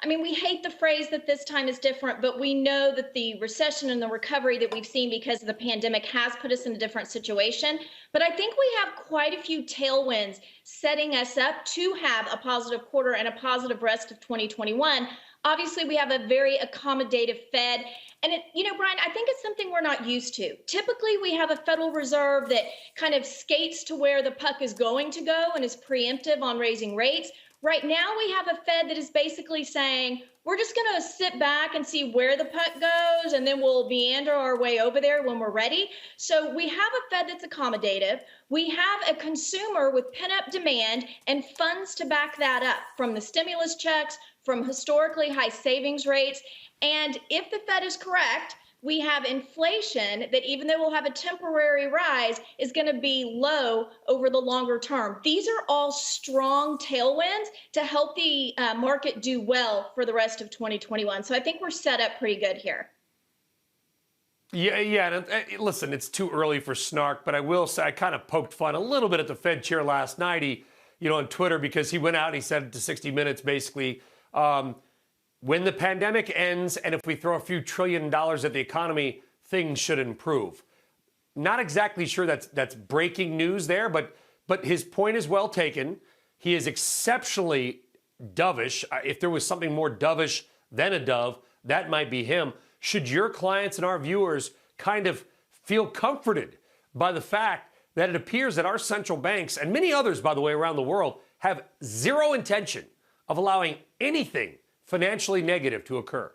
I mean, we hate the phrase that this time is different, but we know that the recession and the recovery that we've seen because of the pandemic has put us in a different situation. But I think we have quite a few tailwinds setting us up to have a positive quarter and a positive rest of 2021. Obviously, we have a very accommodative Fed. And Brian, I think it's something we're not used to. Typically, we have a Federal Reserve that kind of skates to where the puck is going to go and is preemptive on raising rates. Right now, we have a Fed that is basically saying, we're just going to sit back and see where the puck goes, and then we'll meander our way over there when we're ready. So we have a Fed that's accommodative. We have a consumer with pent-up demand and funds to back that up from the stimulus checks, from historically high savings rates. And if the Fed is correct, we have inflation that, even though we'll have a temporary rise, is going to be low over the longer term. These are all strong tailwinds to help the market do well for the rest of 2021. So I think we're set up pretty good here. Yeah. And listen, it's too early for snark, but I will say I kind of poked fun a little bit at the Fed chair last night. He, on Twitter, because he went out and he said to 60 Minutes, basically, when the pandemic ends and if we throw a few $1 trillion at the economy, things should improve. Not exactly sure that's breaking news there, but his point is well taken. He is exceptionally dovish. If there was something more dovish than a dove, that might be him. Should your clients and our viewers kind of feel comforted by the fact that it appears that our central banks, and many others, by the way, around the world, have zero intention of allowing anything financially negative to occur?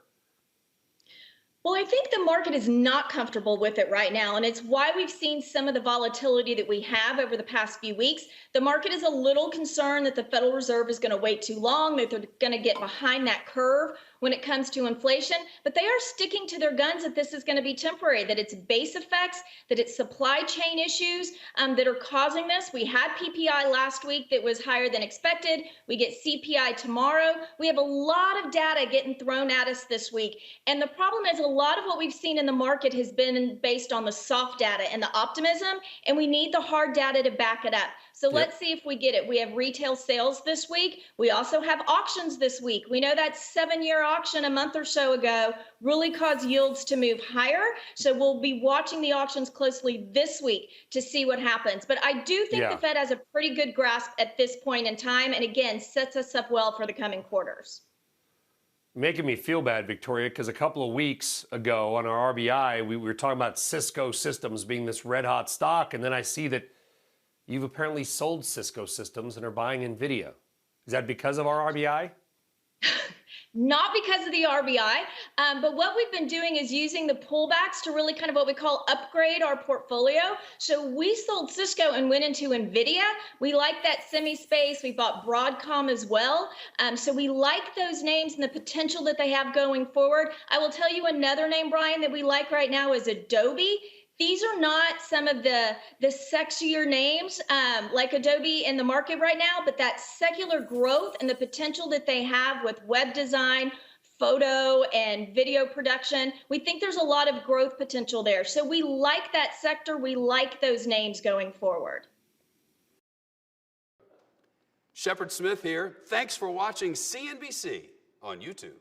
Well, I think the market is not comfortable with it right now, and it's why we've seen some of the volatility that we have over the past few weeks. The market is a little concerned that the Federal Reserve is going to wait too long, that they're going to get behind that curve when it comes to inflation, but they are sticking to their guns that this is going to be temporary, that it's base effects, that it's supply chain issues that are causing this. We had PPI last week that was higher than expected. We get CPI tomorrow. We have a lot of data getting thrown at us this week, and the problem is a lot of what we've seen in the market has been based on the soft data and the optimism, and we need the hard data to back it up. So let's see if we get it. We have retail sales this week. We also have auctions this week. We know that 7-year auction a month or so ago really caused yields to move higher. So we'll be watching the auctions closely this week to see what happens. But I do think the Fed has a pretty good grasp at this point in time, and again, sets us up well for the coming quarters. Making me feel bad, Victoria, because a couple of weeks ago on our RBI, we were talking about Cisco Systems being this red hot stock. And then I see that you've apparently sold Cisco Systems and are buying NVIDIA. Is that because of our RBI? Not because of the RBI, but what we've been doing is using the pullbacks to really kind of what we call upgrade our portfolio. So we sold Cisco and went into NVIDIA. We like that semi space. We bought Broadcom as well. So we like those names and the potential that they have going forward. I will tell you another name, Brian, that we like right now is Adobe. These are not some of the sexier names like Adobe in the market right now, but that secular growth and the potential that they have with web design, photo, and video production, we think there's a lot of growth potential there. So we like that sector. We like those names going forward. Shepard Smith here. Thanks for watching CNBC on YouTube.